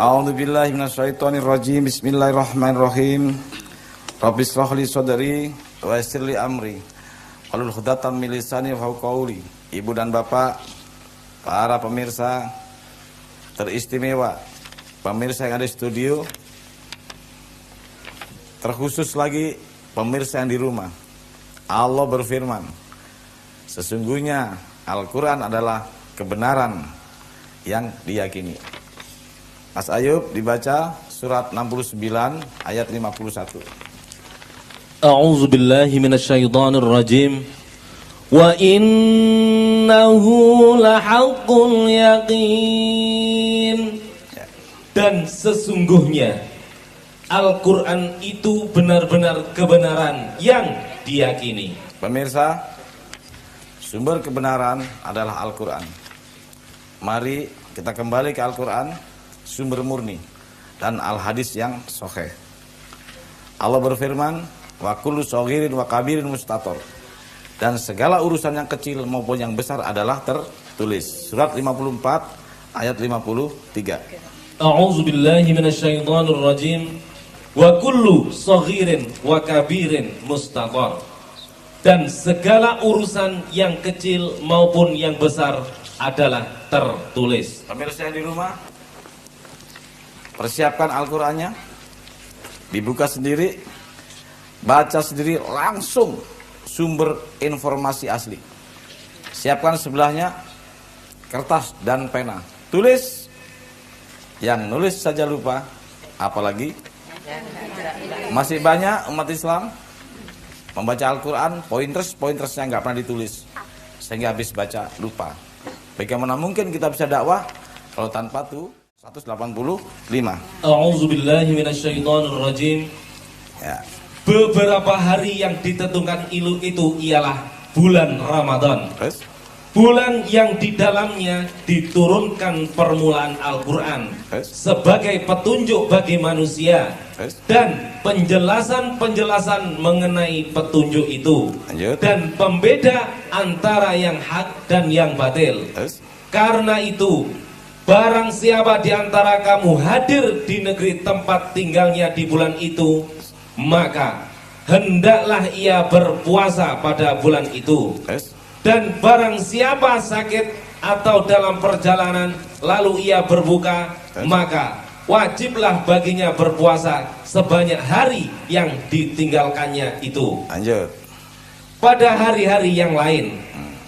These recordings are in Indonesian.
A'udzubillahi minasyaitonirrajim. Bismillahirrahmanirrahim. Rabbi shrah li sadri wa yassir li amri wahlul 'uqdatam min lisani yafqahu qawli. Ibu dan bapak, para pemirsa teristimewa, pemirsa yang ada di studio, terkhusus lagi pemirsa yang di rumah. Allah berfirman, sesungguhnya Al-Quran adalah kebenaran yang diyakini. Mas Ayub dibaca surat 69 ayat 51. A'udzu billahi minasyaitonir rajim. Wa innahu lahaqqul yaqin. Dan sesungguhnya Al-Quran itu benar-benar kebenaran yang diyakini. Pemirsa, sumber kebenaran adalah Al-Quran. Mari kita kembali ke Al-Quran, sumber murni, dan al-hadis yang sahih. Allah berfirman, wa kullu shaghirin wa kabirin mustator. Dan segala urusan yang kecil maupun yang besar adalah tertulis. Surat 54 ayat 53. A'udzu billahi minasyaitonir rajim. Wa kullu shaghirin wa kabirin mustator. Dan segala urusan yang kecil maupun yang besar adalah tertulis. Pemirsa yang di rumah, persiapkan Al-Qurannya, dibuka sendiri, baca sendiri langsung sumber informasi asli. Siapkan sebelahnya kertas dan pena, tulis. Yang nulis saja lupa, apalagi masih banyak umat Islam membaca Al-Quran, pointers-pointersnya nggak pernah ditulis, sehingga habis baca lupa. Bagaimana mungkin kita bisa dakwah kalau tanpa tuh 185. A'udzu billahi minasyaitonir rajim. Ya. Beberapa hari yang ditentukan itu ialah bulan Ramadan. Terus? Bulan yang di dalamnya diturunkan permulaan Al-Quran sebagai petunjuk bagi manusia dan penjelasan-penjelasan mengenai petunjuk itu. Lanjut. Dan pembeda antara yang hak dan yang batil. Karena itu, barang siapa di antara kamu hadir di negeri tempat tinggalnya di bulan itu, maka hendaklah ia berpuasa pada bulan itu. Dan barang siapa sakit atau dalam perjalanan lalu ia berbuka, maka wajiblah baginya berpuasa sebanyak hari yang ditinggalkannya itu. Lanjut. Pada hari-hari yang lain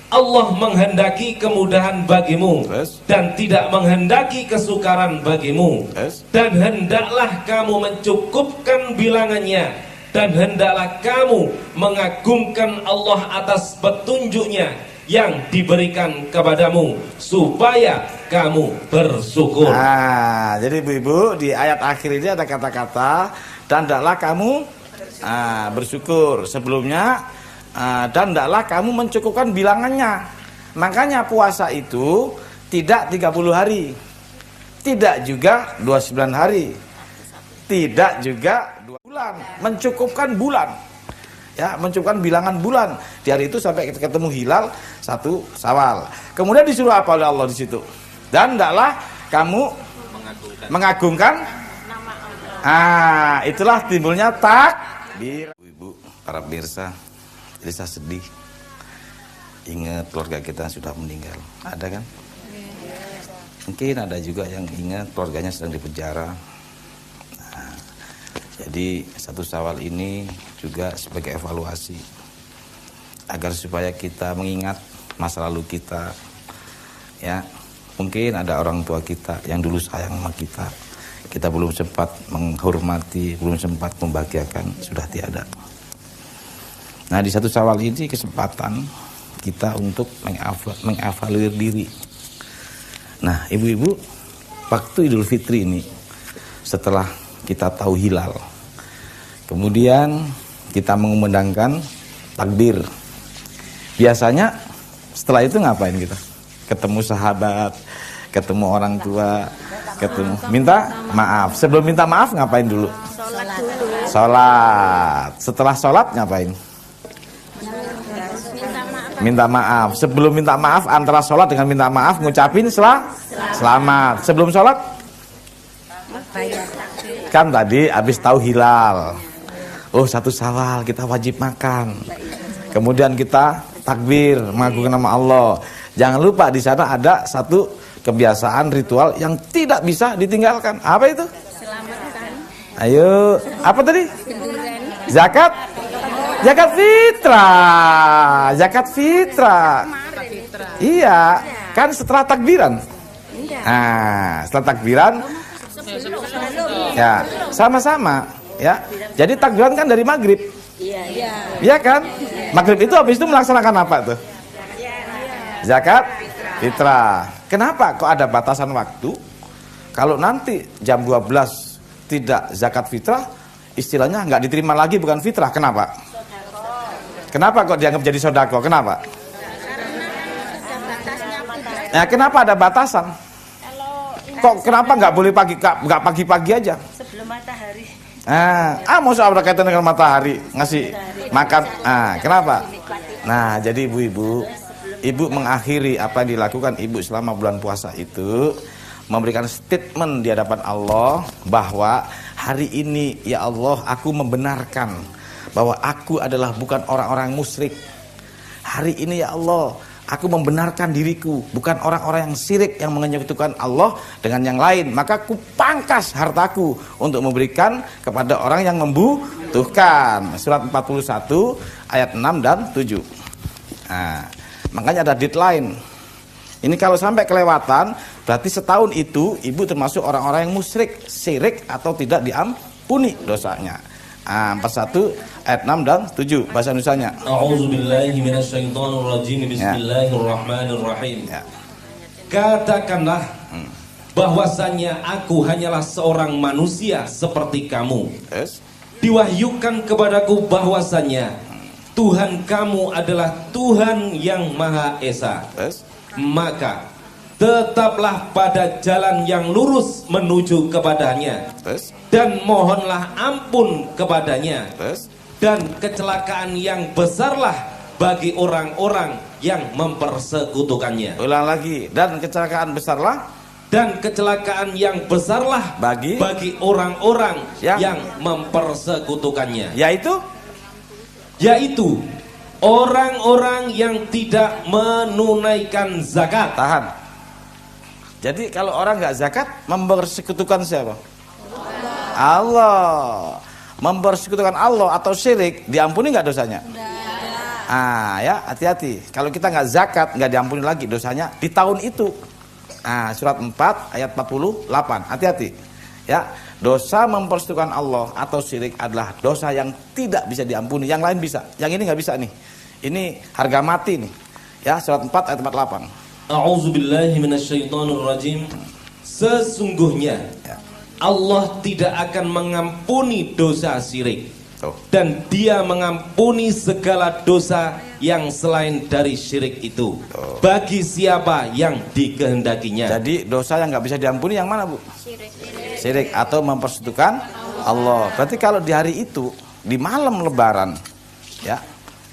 Allah menghendaki kemudahan bagimu dan tidak menghendaki kesukaran bagimu. Dan hendaklah kamu mencukupkan bilangannya, dan hendaklah kamu mengagungkan Allah atas petunjuknya yang diberikan kepadamu supaya kamu bersyukur. Nah, jadi ibu-ibu di ayat akhir ini ada kata-kata dan hendaklah kamu bersyukur. Sebelumnya dan hendaklah kamu mencukupkan bilangannya. Makanya puasa itu tidak 30 hari, tidak juga 29 hari, tidak juga 2 bulan, mencukupkan bulan. Ya, mencukupkan bilangan bulan. Di hari itu sampai ketemu hilal 1 Syawal. Kemudian disuruh apa oleh Allah di situ? Dan hendaklah kamu mengagungkan itulah timbulnya takbir. Ibu, para pemirsa, jadi saya sedih ingat keluarga kita yang sudah meninggal. Ada kan? Mungkin ada juga yang ingat keluarganya sedang dipenjara. Nah, jadi 1 Syawal ini juga sebagai evaluasi agar supaya kita mengingat masa lalu kita. Ya, mungkin ada orang tua kita yang dulu sayang sama kita. Kita belum sempat menghormati, belum sempat membahagiakan, sudah tiada. Nah, di 1 Syawal ini kesempatan kita untuk mengevaluasi diri. Nah, ibu-ibu, waktu Idul Fitri ini setelah kita tahu hilal, kemudian kita mengumandangkan takbir. Biasanya setelah itu ngapain kita? Ketemu sahabat, ketemu orang tua, ketemu minta maaf. Sebelum minta maaf ngapain dulu? Sholat. Setelah sholat ngapain? Minta maaf. Sebelum minta maaf, antara sholat dengan minta maaf ngucapin selamat. Sebelum sholat Kan tadi habis tahu hilal. Oh, 1 Syawal kita wajib makan. Kemudian kita takbir mengagungkan nama Allah. Jangan lupa di sana ada satu kebiasaan ritual yang tidak bisa ditinggalkan. Apa itu? Ayo, apa tadi? Zakat. Zakat fitrah. Zakat fitrah. Iya, kan setelah takbiran. Nah, setelah takbiran ya, sama-sama ya. Jadi takbiran kan dari maghrib. Iya kan? Maghrib itu habis itu melaksanakan apa tuh? Zakat fitrah. Kenapa kok ada batasan waktu? Kalau nanti jam 12 tidak zakat fitrah, istilahnya nggak diterima lagi, bukan fitrah. Kenapa? Kenapa kok dianggap jadi sodako? Kenapa? Nah, kenapa ada batasan? Kok kenapa nggak boleh nggak pagi-pagi aja? Sebelum matahari. Mau soal berkaitan dengan matahari ngasih makan. Kenapa? Nah, jadi ibu mengakhiri apa yang dilakukan ibu selama bulan puasa itu, memberikan statement di hadapan Allah bahwa hari ini ya Allah aku membenarkan bahwa aku adalah bukan orang-orang musyrik. Hari ini ya Allah aku membenarkan diriku bukan orang-orang yang syirik yang menyekutukan Allah dengan yang lain. Maka aku pangkas hartaku untuk memberikan kepada orang yang membutuhkan. Surat 41 ayat 6 dan 7. Nah, makanya ada deadline. Ini kalau sampai kelewatan, berarti setahun itu ibu termasuk orang-orang yang musyrik, syirik atau tidak diampuni dosanya. 41 ayat 6 dan 7 bahasa Indonesianya. A'udzubillahi minasyaitonirrajim. Bismillahirrahmanirrahim. Ya. Katakanlah bahwasannya aku hanyalah seorang manusia seperti kamu. Yes. Diwahyukan kepadaku bahwasannya Tuhan kamu adalah Tuhan yang Maha Esa. Yes. Maka tetaplah pada jalan yang lurus menuju kepadanya. Yes. Dan mohonlah ampun kepadanya. Yes. Dan kecelakaan yang besarlah bagi orang-orang yang mempersekutukannya. Ulang lagi. Dan kecelakaan besarlah. Dan kecelakaan yang besarlah Bagi orang-orang yang mempersekutukannya. Yaitu orang-orang yang tidak menunaikan zakat. Tahan. Jadi kalau orang nggak zakat, mempersekutukan siapa? Allah. Mempersekutukan Allah atau syirik, diampuni nggak dosanya? Ya hati-hati. Kalau kita nggak zakat, nggak diampuni lagi dosanya di tahun itu. Surat 4 ayat 48. Hati-hati. Ya, dosa mempersekutukan Allah atau syirik adalah dosa yang tidak bisa diampuni. Yang lain bisa, yang ini nggak bisa nih. Ini harga mati nih. Ya, surat 4 ayat 48. A'udzubillahi minasyaitonirrajim. Sesungguhnya Allah tidak akan mengampuni dosa syirik. Dan dia mengampuni segala dosa yang selain dari syirik itu bagi siapa yang dikehendakinya. Jadi dosa yang nggak bisa diampuni yang mana, Bu? Syirik atau mempersekutukan Allah. Berarti kalau di hari itu, di malam lebaran, ya,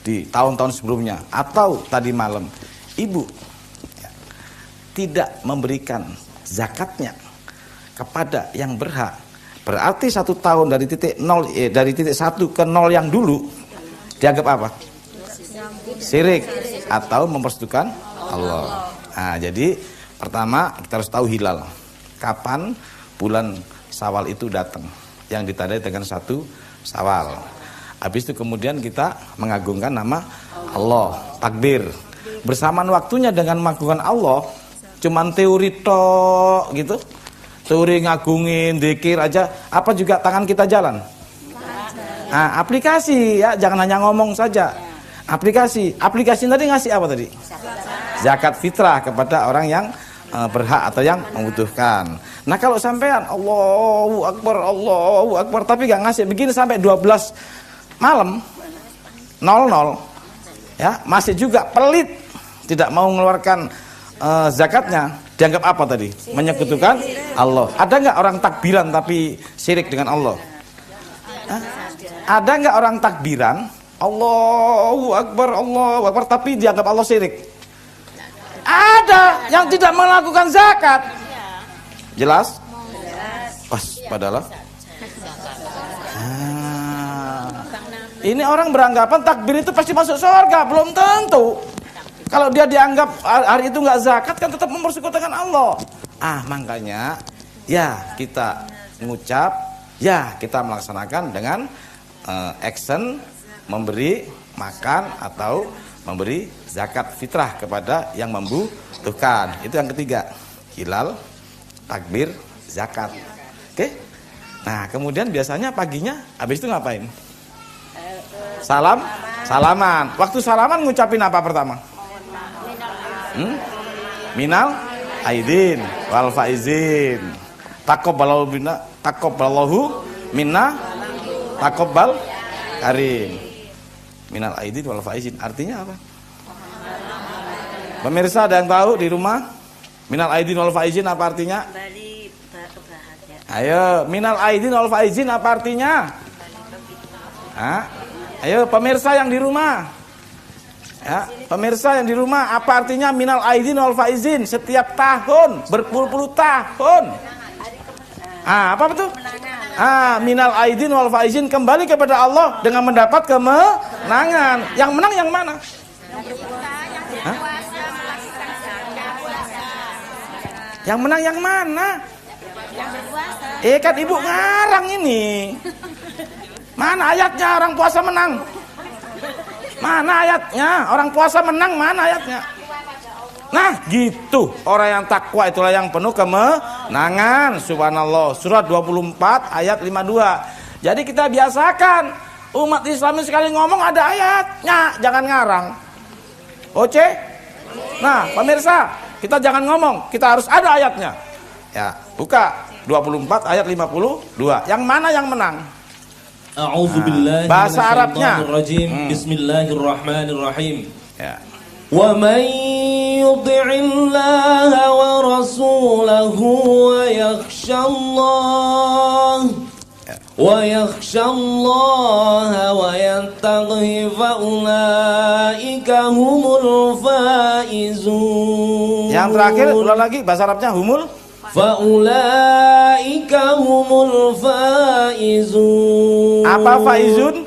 di tahun-tahun sebelumnya atau tadi malam, ibu tidak memberikan zakatnya kepada yang berhak, berarti 1 tahun dari titik 0, dari titik 1 ke 0 yang dulu dianggap apa? Syirik atau mempersekutukan Allah. Jadi pertama kita harus tahu hilal. Kapan bulan Syawal itu datang, yang ditandai dengan 1 Syawal. Habis itu kemudian kita mengagungkan nama Allah, takbir. Bersamaan waktunya dengan mengagungkan Allah, cuman teori tok gitu. Teori ngagungin, zikir aja, apa juga tangan kita jalan? Aplikasi ya, jangan hanya ngomong saja. Aplikasi tadi ngasih apa tadi? Zakat fitrah kepada orang yang berhak atau yang membutuhkan. Nah kalau sampean Allahu Akbar tapi gak ngasih begini sampai 12 malam 00 ya, masih juga pelit, tidak mau mengeluarkan zakatnya, dianggap apa tadi? Menyekutukan Allah. Ada nggak orang takbiran tapi syirik dengan Allah? Ada nggak orang takbiran Allahu Akbar tapi dianggap Allah syirik? Ada yang tidak melakukan zakat. Jelas? Waspadalah. Ini orang beranggapan takbir itu pasti masuk surga, belum tentu. Kalau dia dianggap hari itu nggak zakat kan tetap mempersekutukan Allah. Makanya ya kita ngucap, ya kita melaksanakan dengan action memberi makan atau memberi zakat fitrah kepada yang membutuhkan. Itu yang ketiga, hilal, takbir, zakat. Oke? Nah, kemudian biasanya paginya habis itu ngapain? Salaman. Waktu salaman ngucapin apa pertama? Minal aidin wal faizin. Taqabbalallahu minna taqabbal karim. Minal aidin wal faizin artinya apa? Pemirsa ada yang tahu di rumah? Minal aidin wal faizin apa artinya? Ayo, minal aidin wal faizin apa artinya? Ayo pemirsa yang di rumah. Ya, pemirsa yang di rumah, apa artinya minal aidin wal faizin? Setiap tahun, berpuluh-puluh tahun. Apa betul? Minal aidin wal faizin, kembali kepada Allah dengan mendapat kemenangan. Yang menang yang mana? Yang menang yang mana? Kan ibu ngarang ini. Mana ayatnya orang puasa menang? Mana ayatnya? Orang puasa menang, mana ayatnya? Nah, gitu. Orang yang takwa itulah yang penuh kemenangan. Subhanallah. Surat 24 ayat 52. Jadi kita biasakan umat Islam sekali ngomong ada ayatnya, jangan ngarang. Oke? Nah, pemirsa, kita jangan ngomong, kita harus ada ayatnya. Ya, buka 24 ayat 52. Yang mana yang menang? A'udzubillahi bahasa Arabnya. Bismillahirrahmanirrahim. Ya. Wa man yuti'illaha wa rasulahu wa yakhshallaha wa yattaqi fa ulaika humul faizun. Yang terakhir ulang lagi bahasa Arabnya humul. Faulaika humul faizun. Apa faizun?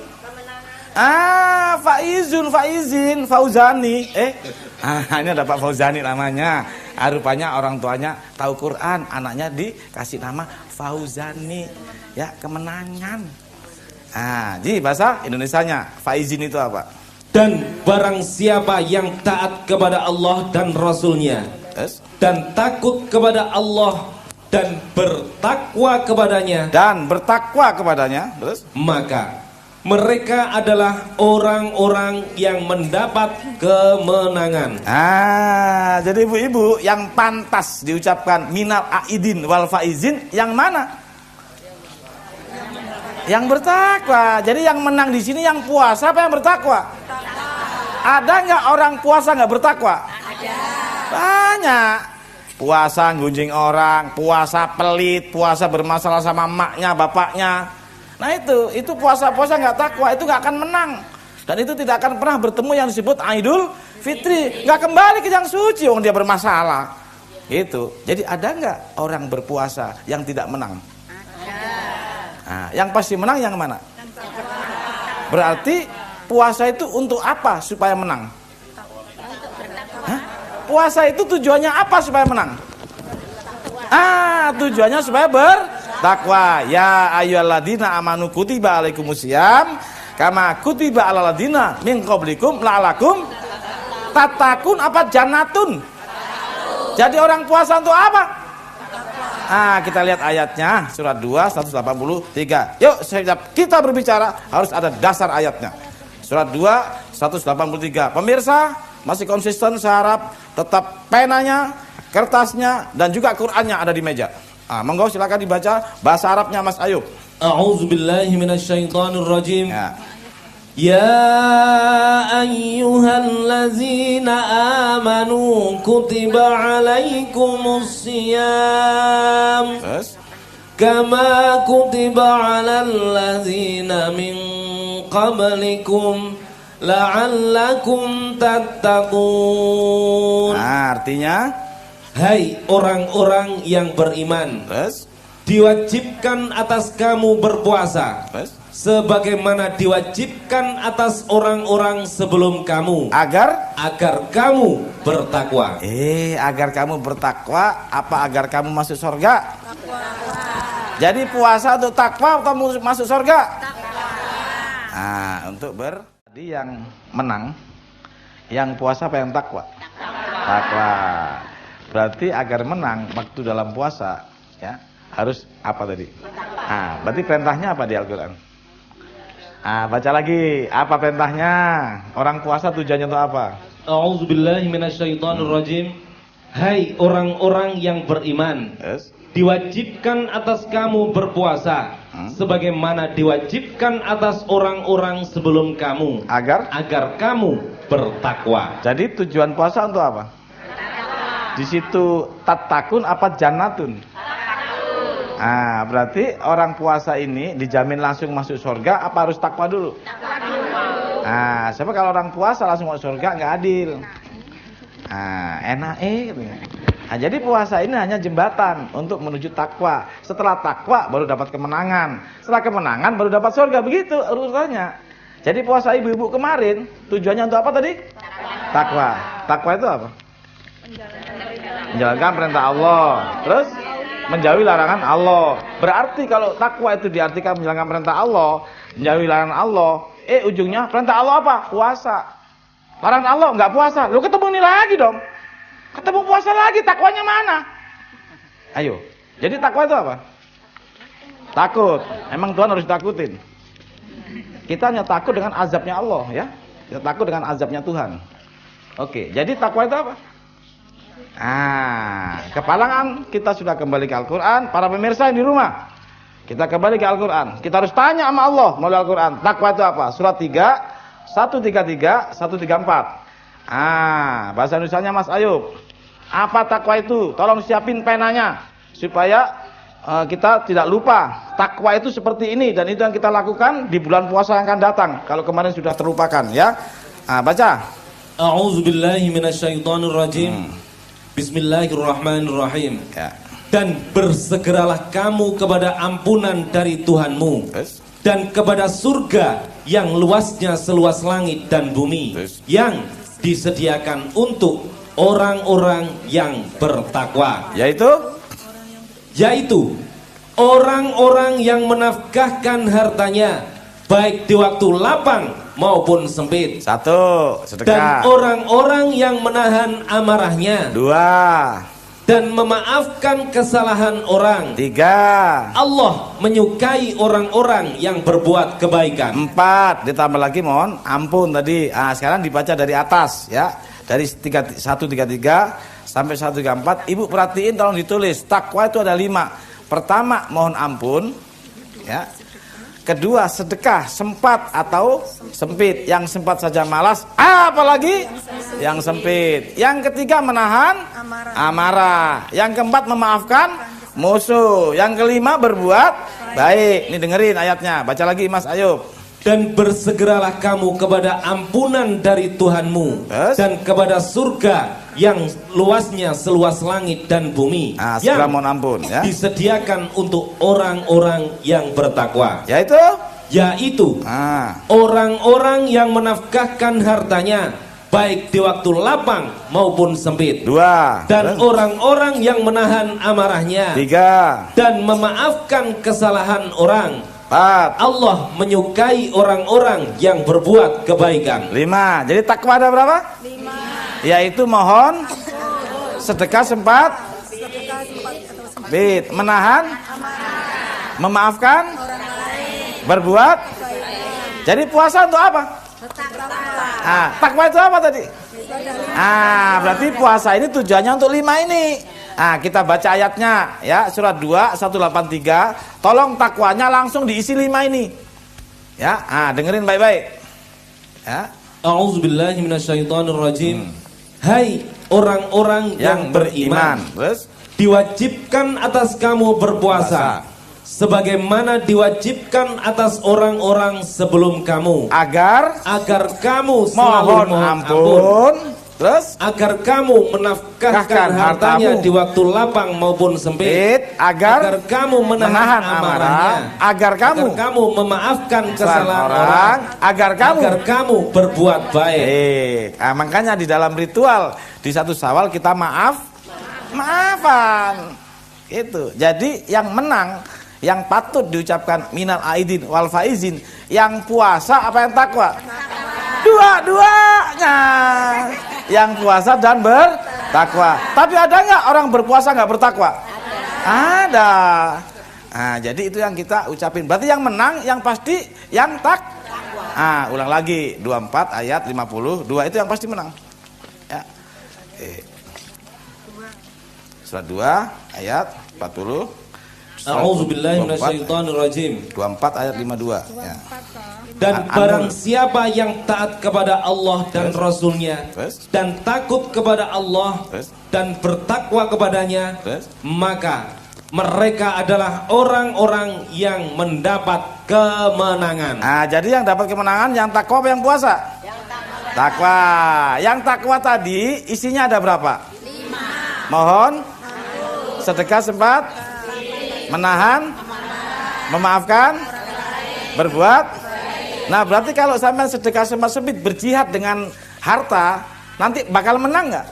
Faizin, Fauzani. Ini ada Pak Fauzani namanya. Rupanya orang tuanya tahu Quran, anaknya dikasih nama Fauzani. Ya, kemenangan. Jadi bahasa Indonesianya faizin itu apa? Dan barang siapa yang taat kepada Allah dan Rasulnya, dan takut kepada Allah dan bertakwa kepadanya, terus maka mereka adalah orang-orang yang mendapat kemenangan. Jadi ibu-ibu yang pantas diucapkan minal aidin wal faizin yang mana? Yang bertakwa. Jadi yang menang di sini yang puasa apa yang bertakwa? Ada nggak orang puasa nggak bertakwa? Ada. Banyak. Puasa gunjing orang, puasa pelit, puasa bermasalah sama emaknya, bapaknya. Nah itu puasa-puasa nggak takwa, itu nggak akan menang. Dan itu tidak akan pernah bertemu yang disebut Idul Fitri. Nggak kembali ke yang suci, orang dia bermasalah. Gitu. Jadi ada nggak orang berpuasa yang tidak menang? Ada. Yang pasti menang yang mana? Berarti puasa itu untuk apa supaya menang? Puasa itu tujuannya apa supaya menang? Tujuannya supaya bertakwa. Ya ayyuhalladzina amanu kutiba alaikumusiyam kama kutiba alal ladzina min qablikum la'alakum tattaqun apa jannatun. Jadi orang puasa untuk apa? Kita lihat ayatnya surat 2 183. Yuk kita berbicara harus ada dasar ayatnya. Surat 2 183. Pemirsa masih konsisten, saya harap tetap penanya, kertasnya dan juga Qur'annya ada di meja. Monggo silakan dibaca bahasa Arabnya Mas Ayub. A'udzubillahi minasyaitonirrajim. Ya ayyuhallazina amanu kutiba alaikumus siyam kama kutiba alal ladzina min qablikum la'allakum tattaqun. Artinya, hai orang-orang yang beriman, diwajibkan atas kamu berpuasa sebagaimana diwajibkan atas orang-orang sebelum kamu agar kamu bertakwa. Agar kamu bertakwa apa agar kamu masuk surga? Jadi puasa untuk takwa atau masuk surga? Nah, untuk Tadi yang menang, yang puasa apa yang takwa? Takwa. Berarti agar menang waktu dalam puasa, ya harus apa tadi? Berarti perintahnya apa di Al-Quran? Baca lagi, apa perintahnya? Orang puasa tujuannya untuk apa? A'udzubillahi minasyaitonirrajim. Hai orang-orang yang beriman, diwajibkan atas kamu berpuasa sebagaimana diwajibkan atas orang-orang sebelum kamu agar kamu bertakwa. Jadi tujuan puasa untuk apa? Di situ tatakun apa jannatun? Berarti orang puasa ini dijamin langsung masuk surga apa harus takwa dulu? Siapa kalau orang puasa langsung masuk surga nggak adil. Enak katanya. Jadi puasa ini hanya jembatan untuk menuju takwa. Setelah takwa baru dapat kemenangan. Setelah kemenangan baru dapat surga. Begitu urusannya. Jadi puasa ibu-ibu kemarin tujuannya untuk apa tadi? Takwa. Takwa itu apa? Menjalankan perintah Allah. Terus menjauhi larangan Allah. Berarti kalau takwa itu diartikan menjalankan perintah Allah, menjauhi larangan Allah, ujungnya perintah Allah apa? Puasa. Larangan Allah enggak puasa. Lu ketemu ini lagi dong. Ketemu puasa lagi, takwanya mana? Ayo. Jadi takwa itu apa? Takut. Emang Tuhan harus takutin. Kita hanya takut dengan azabnya Allah, ya. Kita takut dengan azabnya Tuhan. Oke, jadi takwa itu apa? Kepalangan kita sudah kembali ke Al-Quran. Para pemirsa yang di rumah, kita kembali ke Al-Quran. Kita harus tanya sama Allah melalui Al-Quran. Takwa itu apa? Surat 3, 133, 134. Bahasa Indonesianya Mas Ayub. Apa takwa itu? Tolong siapin penanya supaya kita tidak lupa. Takwa itu seperti ini dan itu yang kita lakukan di bulan puasa yang akan datang. Kalau kemarin sudah terlupakan, ya. Baca. A'udzubillahi minasyaitonirrajim. Bismillahirrahmanirrahim. Ya. Dan bersegeralah kamu kepada ampunan dari Tuhanmu dan kepada surga yang luasnya seluas langit dan bumi, yang disediakan untuk orang-orang yang bertakwa, yaitu orang-orang yang menafkahkan hartanya baik di waktu lapang maupun sempit. 1. Sedekah. Dan orang-orang yang menahan amarahnya. 2. Dan memaafkan kesalahan orang. 3. Allah menyukai orang-orang yang berbuat kebaikan. 4. Ditambah lagi mohon ampun tadi. Sekarang dibaca dari atas, ya. Dari 133 sampai 134. Ibu perhatiin, tolong ditulis. Takwa itu ada 5. Pertama, mohon ampun, ya. Kedua, sedekah sempat atau sempit. Yang sempat saja malas, apalagi yang sempit. Yang ketiga, menahan amarah. Yang keempat, memaafkan musuh. Yang kelima, berbuat baik. Ini dengerin ayatnya. Baca lagi Mas Ayub. Dan bersegeralah kamu kepada ampunan dari Tuhanmu dan kepada surga yang luasnya seluas langit dan bumi, yang mohon ampun, ya, disediakan untuk orang-orang yang bertakwa, yaitu orang-orang yang menafkahkan hartanya baik di waktu lapang maupun sempit. 2. Dan orang-orang yang menahan amarahnya. 3. Dan memaafkan kesalahan orang. 4. Allah menyukai orang-orang yang berbuat kebaikan. 5. Jadi takwa ada berapa? 5. Yaitu mohon, sedekah sempat, menahan, memaafkan, berbuat. Jadi puasa untuk apa? Takwa itu apa tadi? Berarti puasa ini tujuannya untuk 5 ini. Kita baca ayatnya, ya, surat 2 183. Tolong takwanya langsung diisi 5 ini, ya. Dengerin baik-baik, ya. A'udzubillahi minasyaitonirrajim. Hai orang-orang yang beriman, diwajibkan atas kamu berpuasa sebagaimana diwajibkan atas orang-orang sebelum kamu, agar kamu selalu mohon ampun Terus agar kamu menafkahkan hartanya di waktu lapang maupun sempit, agar kamu menahan amarahnya, agar kamu memaafkan kesalahan orang, agar kamu berbuat baik. Nah, makanya di dalam ritual di 1 Syawal kita maafan. Itu. Jadi yang menang, yang patut diucapkan minal aidin wal faizin, yang puasa apa yang takwa? Dua-duanya. Yang puasa dan bertakwa. Tapi ada nggak orang berpuasa nggak bertakwa? Ada. Nah, jadi itu yang kita ucapin. Berarti yang menang, yang pasti, yang ulang lagi 24 ayat 52 itu yang pasti menang. Ya. Surat 2 ayat 40. A'udzubillahi minasyaitonirrajim. 24 ayat 52. Ya. Dan barang siapa yang taat kepada Allah dan Rasulnya, dan takut kepada Allah dan bertakwa kepadanya, maka mereka adalah orang-orang yang mendapat kemenangan. Nah, jadi yang dapat kemenangan yang takwa apa yang puasa? Takwa. Yang takwa tadi isinya ada berapa? 5. Mohon, sedekah sempat, menahan, memaafkan, berbuat. Nah, berarti kalau sampai sedekah sempat sempit berjihad dengan harta, nanti bakal menang nggak?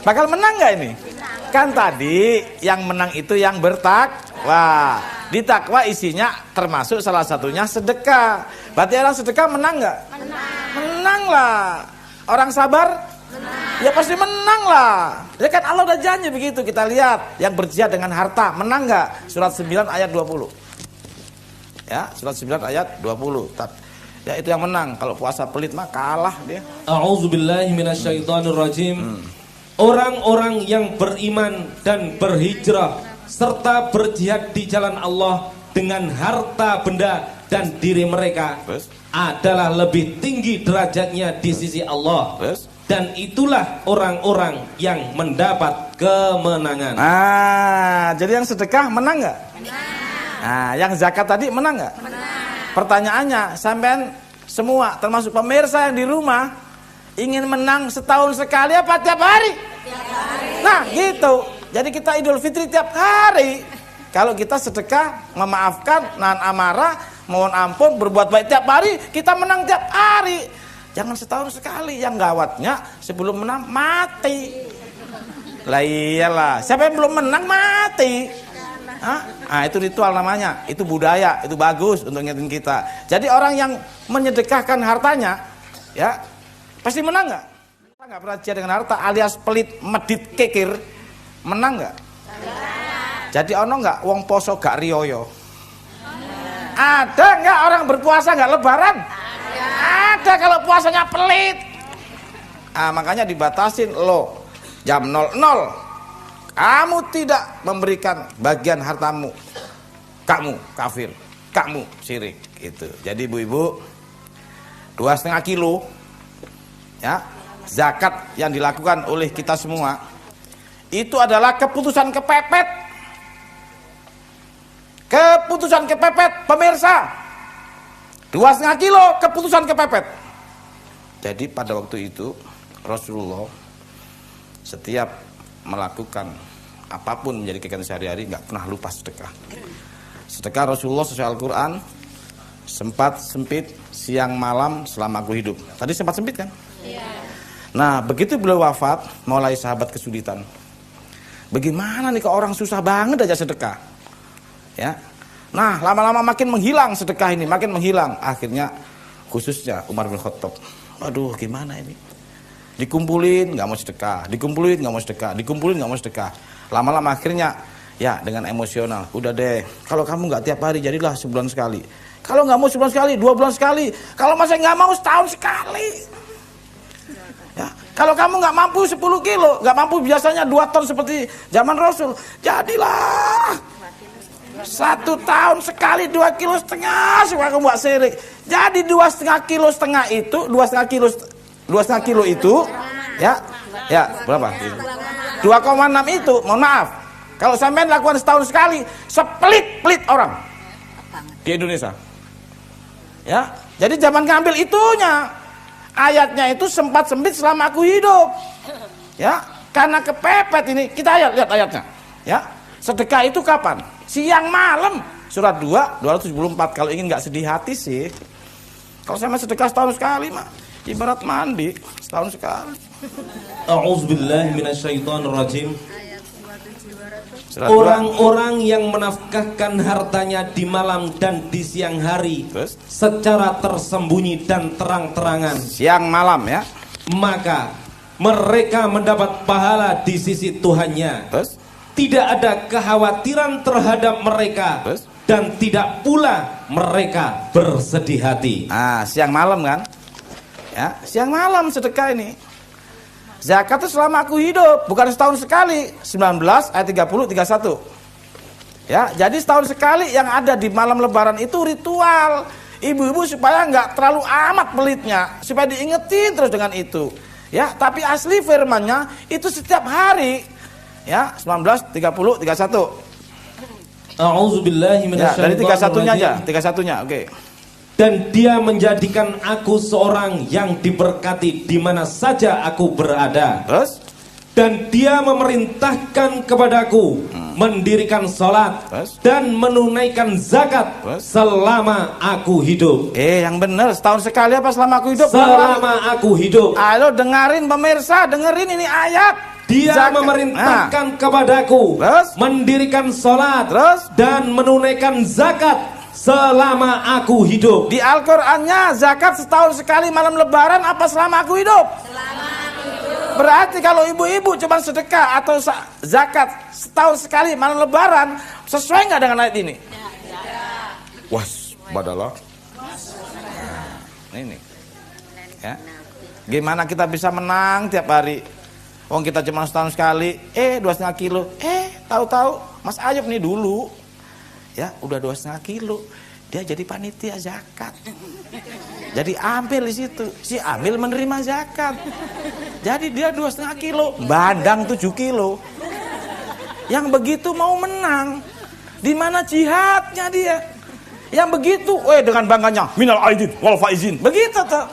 Bakal menang nggak ini? Kan tadi yang menang itu yang bertakwa. Di takwa isinya termasuk salah satunya sedekah. Berarti orang sedekah menang nggak? Menang lah. Orang sabar? Ya pasti menang lah. Ya kan Allah udah janji begitu. Kita lihat yang berjihad dengan harta menang nggak? Surat 9 ayat 20. Ya, surat 9 ayat 20. Ya itu yang menang. Kalau puasa pelit mah kalah dia. A'udzubillahi minasyaitonirrajim. Orang-orang yang beriman dan berhijrah serta berjihad di jalan Allah dengan harta benda dan diri mereka adalah lebih tinggi derajatnya di sisi Allah. Dan itulah orang-orang yang mendapat kemenangan. Nah, jadi yang sedekah menang nggak? Nah, yang zakat tadi menang nggak? Pertanyaannya, sampean semua termasuk pemirsa yang di rumah ingin menang setahun sekali apa tiap hari? Nah, gitu. Jadi kita Idul Fitri tiap hari. Kalau kita sedekah, memaafkan, nahan amarah, mohon ampun, berbuat baik tiap hari, kita menang tiap hari. Jangan setahun sekali. Yang gawatnya sebelum menang mati. Lah iyalah, siapa yang belum menang mati? Ah, itu ritual namanya, itu budaya, itu bagus untuk ngingetin kita. Jadi orang yang menyedekahkan hartanya, ya pasti menang nggak? Kita nggak pernah jihad dengan harta, alias pelit, medit, kekir, menang nggak? Jadi ono nggak wong poso gak rioyo? Ada nggak orang berpuasa nggak lebaran? Ada kalau puasanya pelit. Makanya dibatasin lo jam 00. Kamu tidak memberikan bagian hartamu, kamu kafir, kamu syirik. Itu. Jadi ibu-ibu, 2,5 kilo, ya zakat yang dilakukan oleh kita semua itu adalah keputusan kepepet. Keputusan kepepet, pemirsa. 2,5 kilo keputusan kepepet. Jadi pada waktu itu Rasulullah setiap melakukan apapun menjadi kegiatan sehari-hari nggak pernah lupa sedekah. Sedekah Rasulullah sesuai Al-Quran, sempat sempit siang malam selama aku hidup. Tadi sempat sempit kan? Iya. Nah begitu beliau wafat, mulai sahabat kesulitan. Bagaimana nih kalau orang susah banget aja sedekah? Ya. Nah lama-lama makin menghilang sedekah ini, makin menghilang. Akhirnya khususnya Umar bin Khattab, aduh gimana ini? Dikumpulin nggak mau sedekah, dikumpulin nggak mau sedekah, dikumpulin nggak mau sedekah. Lama-lama akhirnya ya dengan emosional, udah deh kalau kamu nggak tiap hari jadilah sebulan sekali. Kalau nggak mau sebulan sekali, 2 bulan sekali. Kalau masih nggak mau setahun sekali. Ya, kalau kamu nggak mampu 10 kilo, nggak mampu biasanya 2 ton seperti zaman Rasul, jadilah 1 tahun sekali 2,5 kilo supaya kamu buat syirik. Jadi 2,5 kilo itu 2,5 kilo itu ya berapa? 2,6 itu, mohon maaf. Kalau sampean lakukan setahun sekali, sepelit-pelit orang di Indonesia. Ya, jadi zaman ngambil itunya. ayatnya itu sempat sempit selama aku hidup. Ya, karena kepepet ini. Kita lihat ayatnya. Ya, sedekah itu kapan? Siang malam. Surat 2 274. Kalau ingin nggak sedih hati sih. Kalau saya sedekah setahun sekali mah ibarat mandi setahun sekali. A'udzubillahi minasyaitonirrajim. Orang-orang yang menafkahkan hartanya di malam dan di siang hari, terus? Secara tersembunyi dan terang-terangan, siang malam ya, maka mereka mendapat pahala di sisi Tuhannya. Terus? Tidak ada kekhawatiran terhadap mereka. Terus? Dan tidak pula mereka bersedih hati. Siang malam kan? Ya, siang malam sedekah ini. Zakat itu selama aku hidup, bukan setahun sekali. 19 ayat 30 31. Ya, jadi setahun sekali yang ada di malam lebaran itu ritual. Ibu-ibu supaya nggak terlalu amat pelitnya, supaya diingetin terus dengan itu. Ya, tapi asli firmannya itu setiap hari. Ya, 19 30 31. A'udzubillahi minasyaitonir rajim. Ya, dari 31-nya, oke. Dan dia menjadikan aku seorang yang diberkati di mana saja aku berada. Terus? Dan dia memerintahkan kepadaku mendirikan sholat dan menunaikan zakat selama aku hidup. Yang benar, setahun sekali apa selama aku hidup? Selama aku hidup. Ayo dengerin pemirsa, dengerin ini ayat. Dia memerintahkan kepadaku mendirikan sholat dan menunaikan zakat selama aku hidup. Di Al-Qur'annya zakat setahun sekali malam lebaran apa selama aku hidup? Selama aku hidup. Berarti kalau ibu-ibu cuma sedekah atau zakat setahun sekali malam lebaran, sesuai nggak dengan ayat ini? Tidak. Was, badalah. Ini. Ya. Gimana kita bisa menang tiap hari? Wong kita cuma setahun sekali, 2,5 kilo. Tahu-tahu Mas Ayub nih dulu, ya udah 2,5 kilo, dia jadi panitia zakat. Jadi ambil di situ, si ambil menerima zakat. Jadi dia 2,5 kilo, bandang 7 kilo. Yang begitu mau menang, di mana jihadnya dia? Yang begitu, dengan bangganya, minal aidin wal faizin, begitu tuh,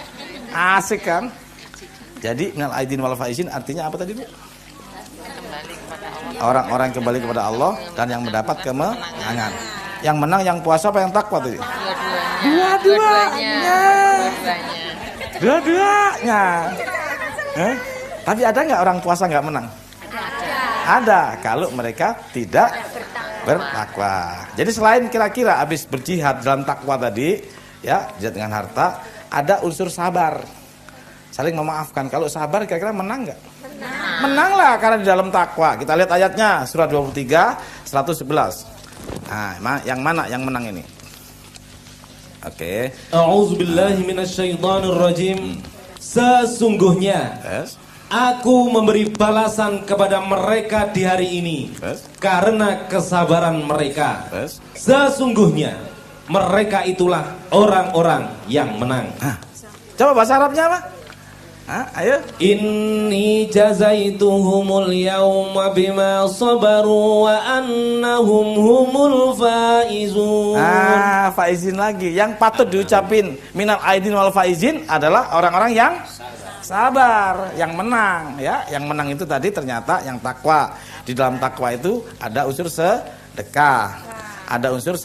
asik kan? Jadi minal aidin wal faizin artinya apa tadi Bu? Orang-orang kembali kepada Allah dan yang mendapat kemenangan. Yang menang yang puasa apa yang takwa tadi? Dua-duanya. Tapi ada nggak orang puasa nggak menang? Ada. Kalau mereka tidak bertakwa. Jadi selain kira-kira habis berjihad dalam takwa tadi, ya jihad dengan harta, ada unsur sabar. Saling memaafkan. Kalau sabar kira-kira menang nggak? Menanglah karena di dalam takwa. Kita lihat ayatnya surat 23 111. Nah, yang mana yang menang ini? Oke. A'udzubillahi minasyaitonir rajim. Sesungguhnya aku memberi balasan kepada mereka di hari ini karena kesabaran mereka. Sesungguhnya mereka itulah orang-orang yang menang. Coba bahasa Arabnya apa? Ayo. Inni jazaituhumul yawma bima sabaru wa annahum humul faizun. Faizin lagi. Yang patut diucapin minal aidin wal faizin adalah orang-orang yang sabar, yang menang, ya. Yang menang itu tadi ternyata yang takwa. Di dalam takwa itu ada unsur sedekah, ada unsur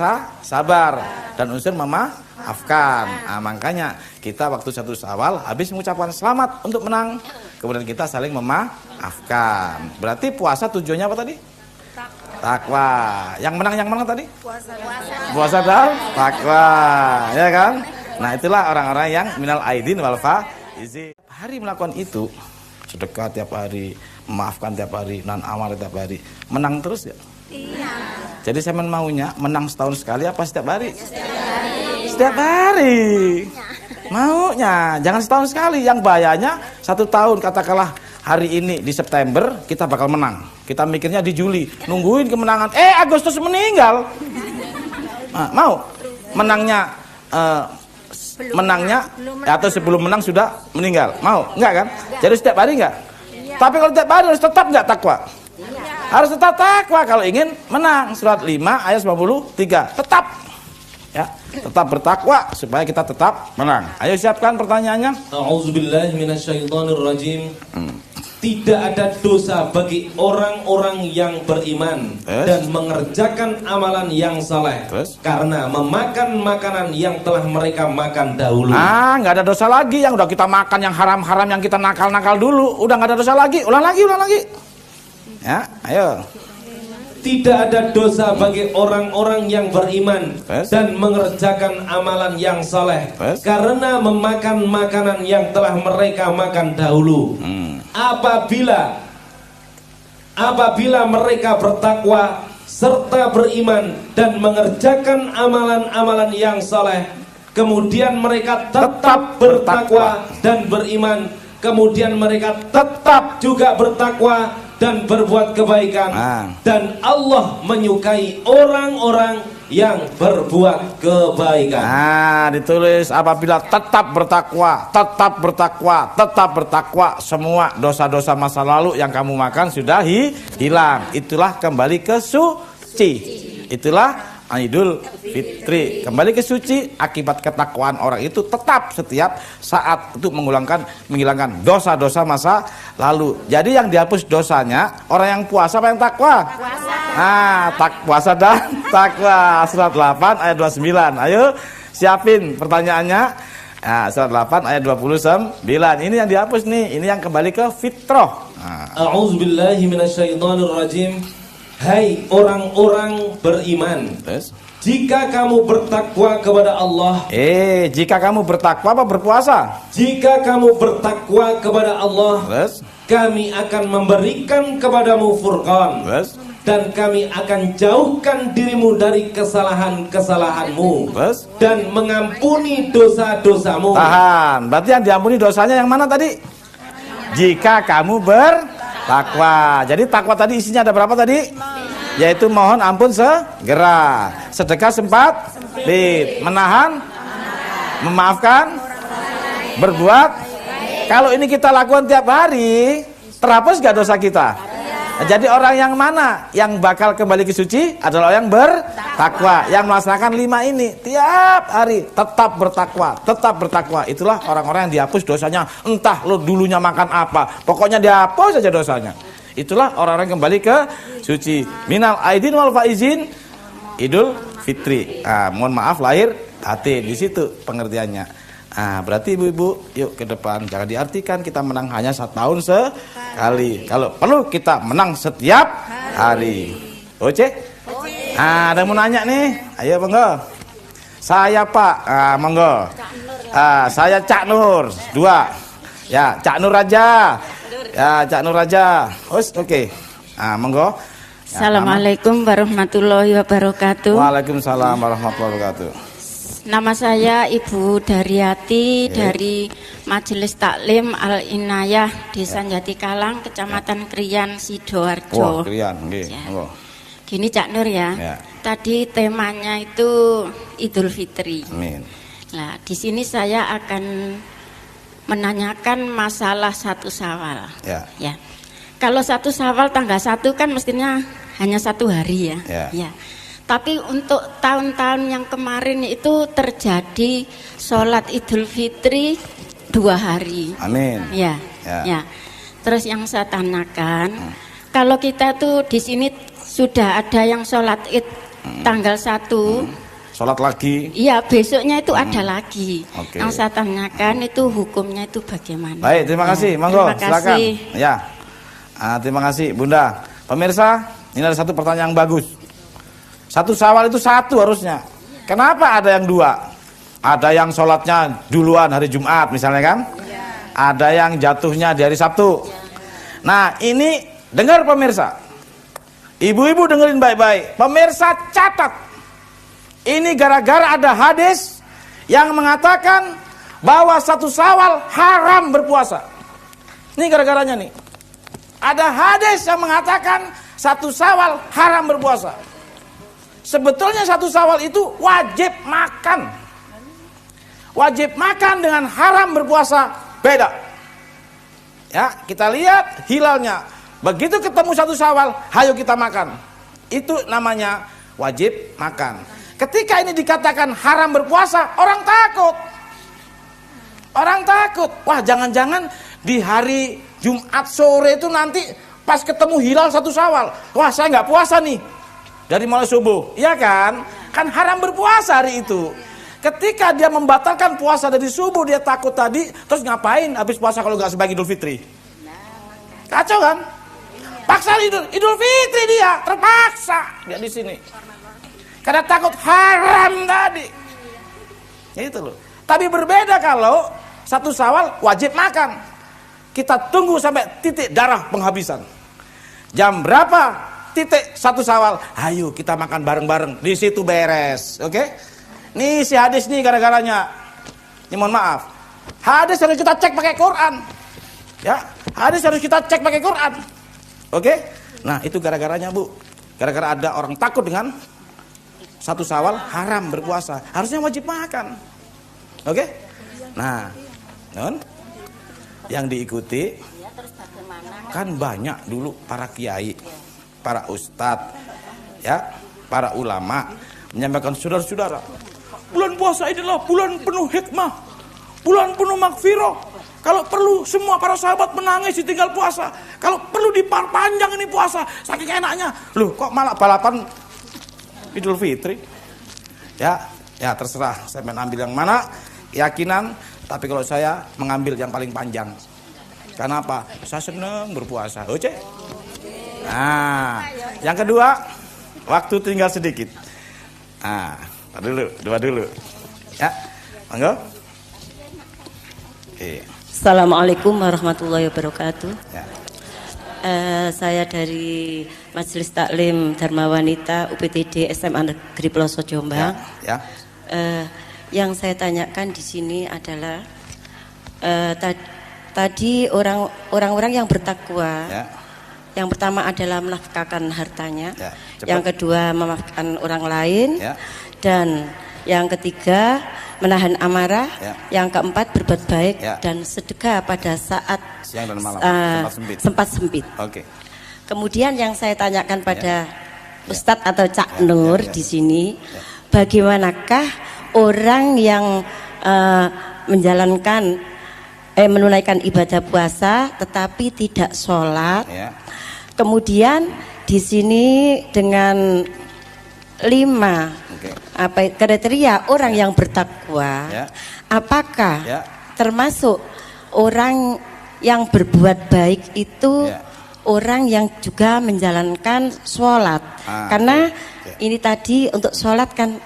sabar dan unsur memaafkan. Makanya kita waktu 1 Syawal habis mengucapkan selamat untuk menang, kemudian kita saling memaafkan. Berarti puasa tujuannya apa tadi? Takwa. Yang menang tadi? Puasa dan takwa, ya kan? Nah, itulah orang-orang yang minal aidin wal faizin. Hari melakukan itu, sedekah tiap hari, memaafkan tiap hari, non amal tiap hari, menang terus ya? Iya. Jadi saya maunya menang setahun sekali apa setiap hari? Setiap hari. Maunya jangan setahun sekali. Yang bahayanya 1 tahun, katakanlah hari ini di September kita bakal menang. Kita mikirnya di Juli, nungguin kemenangan. Agustus meninggal. Mau menangnya atau sebelum menang sudah meninggal. Mau? Enggak kan? Jadi setiap hari enggak? Tapi kalau setiap hari harus tetap enggak takwa? Harus tetap takwa kalau ingin menang. Surat 5 ayat 93. Tetap. Ya, tetap bertakwa supaya kita tetap menang. Ayo siapkan pertanyaannya. A'udzubillahi minasyaitonirrajim. Tidak ada dosa bagi orang-orang yang beriman dan mengerjakan amalan yang saleh karena memakan makanan yang telah mereka makan dahulu. Nggak ada dosa lagi. Yang udah kita makan yang haram-haram, yang kita nakal-nakal dulu, udah nggak ada dosa lagi. Ulang lagi. Ya, ayo. Tidak ada dosa bagi orang-orang yang beriman dan mengerjakan amalan yang saleh karena memakan makanan yang telah mereka makan dahulu. Apabila mereka bertakwa serta beriman dan mengerjakan amalan-amalan yang saleh, kemudian mereka tetap bertakwa dan beriman, kemudian mereka tetap juga bertakwa dan berbuat kebaikan, dan Allah menyukai orang-orang yang berbuat kebaikan. Ditulis apabila tetap bertakwa, semua dosa-dosa masa lalu yang kamu makan sudah hilang. Itulah kembali ke suci. Itulah Idul Fitri, kembali ke suci. Akibat ketakwaan orang itu tetap setiap saat itu menghilangkan dosa-dosa masa lalu. Jadi yang dihapus dosanya orang yang puasa apa yang takwa? Puasa dan takwa. Surat 8 ayat 29. Ayo siapin pertanyaannya. Surat 8 ayat 29. Ini yang dihapus nih. Ini yang kembali ke fitrah. A'udzubillahi minasyaitonirrajim. Hai orang-orang beriman, jika kamu bertakwa kepada Allah. Jika kamu bertakwa apa berpuasa? Jika kamu bertakwa kepada Allah, kami akan memberikan kepadamu furqan, dan kami akan jauhkan dirimu dari kesalahan-kesalahanmu dan mengampuni dosa-dosamu. Tahan, berarti yang diampuni dosanya yang mana tadi? Jika kamu bertakwa. Jadi takwa tadi isinya ada berapa tadi? Yaitu mohon ampun segera, sedekah sempit, menahan, memaafkan, berbuat. Kalau ini kita lakukan tiap hari, terhapus gak dosa kita? Jadi orang yang mana yang bakal kembali ke suci adalah orang yang bertakwa, yang melaksanakan 5 ini tiap hari, tetap bertakwa. Itulah orang-orang yang dihapus dosanya. Entah lo dulunya makan apa, pokoknya dihapus saja dosanya. Itulah orang-orang kembali ke suci. Minal aidin wal faizin Idul Fitri. Mohon maaf lahir batin, di situ pengertiannya. Berarti ibu-ibu, yuk ke depan jangan diartikan kita menang hanya 1 tahun sekali. Kalau perlu kita menang setiap hari. Oke? Ada yang mau nanya nih? Ayo monggo. Saya Pak, monggo. Saya Cak Nur 2. Ya, Cak Nur aja. Ya, Cak Nur aja. Oke. Monggo. Ya, Assalamualaikum warahmatullahi wabarakatuh. Waalaikumsalam warahmatullahi wabarakatuh. Nama saya Ibu Daryati dari Majelis Taklim Al Inayah Desa Jatikalang, Kecamatan Krian, Sidoarjo. Krian, nggih. Monggo. Gini Cak Nur ya. Tadi temanya itu Idul Fitri. Amin. Nah, di sini saya akan menanyakan masalah 1 Syawal. Ya. Kalau 1 Syawal tanggal 1 kan mestinya hanya 1 hari ya. Ya. Tapi untuk tahun-tahun yang kemarin itu terjadi sholat Idul Fitri 2 hari. Amin. Ya. Terus yang saya tanyakan, kalau kita tuh di sini sudah ada yang sholat Id tanggal 1. Sholat lagi? Iya, besoknya itu ada lagi. Yang saya tanyakan itu hukumnya itu bagaimana? Baik, terima kasih. Monggo, silakan. Ya. Terima kasih, Bunda. Pemirsa, ini ada 1 pertanyaan yang bagus. 1 Syawal itu 1 harusnya. Kenapa ada yang 2? Ada yang sholatnya duluan hari Jumat misalnya kan? Ada yang jatuhnya di hari Sabtu. Nah, ini dengar pemirsa. Ibu-ibu dengerin baik-baik. Pemirsa catat. Ini gara-gara ada hadis yang mengatakan bahwa 1 Syawal haram berpuasa. Ini gara-garanya nih. Ada hadis yang mengatakan 1 Syawal haram berpuasa. Sebetulnya 1 Syawal itu wajib makan. Wajib makan dengan haram berpuasa beda. Ya, kita lihat hilalnya. Begitu ketemu 1 Syawal, hayo kita makan. Itu namanya wajib makan. Ketika ini dikatakan haram berpuasa, orang takut. Orang takut. Wah, jangan-jangan di hari Jumat sore itu nanti pas ketemu hilal 1 Syawal. Wah, saya nggak puasa nih. Dari mulai subuh. Iya kan? Kan haram berpuasa hari itu. Ketika dia membatalkan puasa dari subuh, dia takut tadi. Terus ngapain habis puasa kalau nggak sebagai Idul Fitri? Kacau kan? Paksa Idul Fitri dia. Terpaksa. Dia di sini. Karena takut haram tadi. Itu loh. Tapi berbeda kalau 1 Syawal wajib makan. Kita tunggu sampai titik darah penghabisan. Jam berapa titik 1 Syawal? Ayo kita makan bareng-bareng. Di situ beres. Oke? Nih si hadis nih gara-garanya. Ini mohon maaf. Hadis harus kita cek pakai Quran. Ya, hadis harus kita cek pakai Quran. Oke? Nah, itu gara-garanya, Bu. Gara-gara ada orang takut dengan 1 Syawal haram berpuasa. Harusnya wajib makan. Oke? Nah, yang diikuti kan banyak dulu para kiai, para ustadz, ya, para ulama menyampaikan, saudara-saudara, bulan puasa inilah bulan penuh hikmah, bulan penuh magfirah. Kalau perlu semua para sahabat menangis ditinggal puasa. Kalau perlu diperpanjang ini puasa, saking enaknya. Loh, kok malah balapan Idul Fitri? Ya terserah. Saya main ambil yang mana, keyakinan. Tapi kalau saya mengambil yang paling panjang. Karena apa? Saya senang berpuasa. Oke? Nah, yang kedua, waktu tinggal sedikit. Nah, dua dulu. Ya, monggo. Oke. Assalamualaikum warahmatullahi wabarakatuh. Ya. Saya dari Majelis Taklim Dharma Wanita UPTD SMA Negeri Peloso Jombang. Ya. Yang saya tanyakan di sini adalah tadi orang-orang yang bertakwa. Ya. Yang pertama adalah menafkahkan hartanya. Ya, yang kedua memaafkan orang lain. Ya. Dan yang ketiga menahan amarah. Ya. Yang keempat berbuat baik. Ya. Dan sedekah pada saat Siang dan malam, sempat sempit. Oke. Kemudian yang saya tanyakan pada Ustadz atau Cak Nur di sini, bagaimanakah orang yang menunaikan ibadah puasa tetapi tidak sholat, kemudian di sini dengan 5 kriteria orang yang bertakwa, apakah termasuk orang yang berbuat baik itu orang yang juga menjalankan sholat? Karena ini tadi untuk sholat kan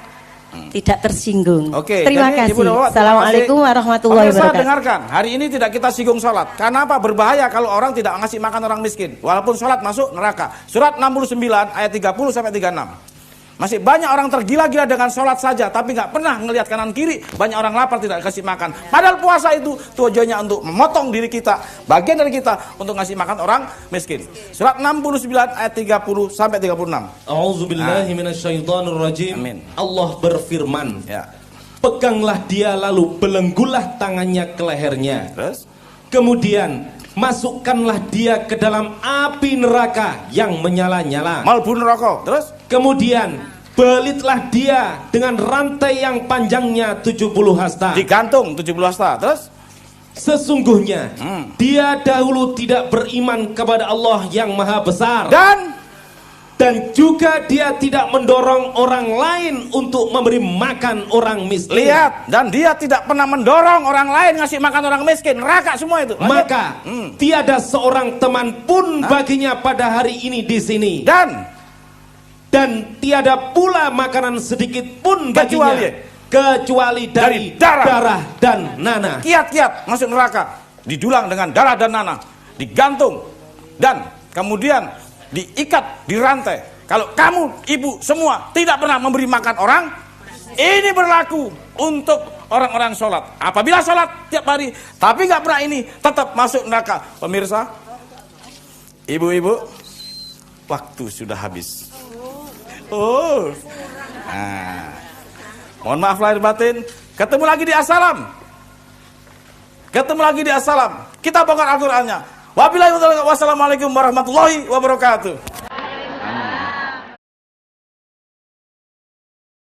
tidak tersinggung. Terima kasih. Assalamualaikum warahmatullahi wabarakatuh. Dengarkan, hari ini tidak kita singgung sholat. Karena apa? Berbahaya kalau orang tidak ngasih makan orang miskin. Walaupun sholat masuk neraka. Surat 69 ayat 30 sampai 36. Masih banyak orang tergila-gila dengan sholat saja, tapi nggak pernah ngelihat kanan kiri. Banyak orang lapar tidak kasih makan. Padahal puasa itu tujuannya untuk memotong diri kita, bagian dari kita untuk ngasih makan orang miskin. Surat 69 ayat 30 sampai 36. A'udzubillahi minasyaitonirrajim. Amin. Allah berfirman, peganglah dia lalu belenggulah tangannya ke lehernya. Terus? Kemudian masukkanlah dia ke dalam api neraka yang menyala-nyala. Malbu neraka. Terus? Kemudian belitlah dia dengan rantai yang panjangnya 70 hasta. Digantung 70 hasta. Terus? Sesungguhnya dia dahulu tidak beriman kepada Allah yang maha besar. Dan juga dia tidak mendorong orang lain untuk memberi makan orang miskin. Lihat, dan dia tidak pernah mendorong orang lain ngasih makan orang miskin. Neraka semua itu. Maka tiada seorang teman pun baginya pada hari ini di sini. Dan tiada pula makanan sedikit pun baginya kecuali dari darah dan nanah. Kiat-kiat masuk neraka, didulang dengan darah dan nanah, digantung dan kemudian diikat di rantai. Kalau kamu ibu semua tidak pernah memberi makan orang, ini berlaku untuk orang-orang sholat. Apabila sholat tiap hari tapi nggak pernah ini, tetap masuk neraka. Pemirsa, ibu-ibu, waktu sudah habis. Mohon maaf lahir batin. Ketemu lagi di Assalam. Kita bongkar Al-Qur'annya. Wassalamualaikum warahmatullahi wabarakatuh.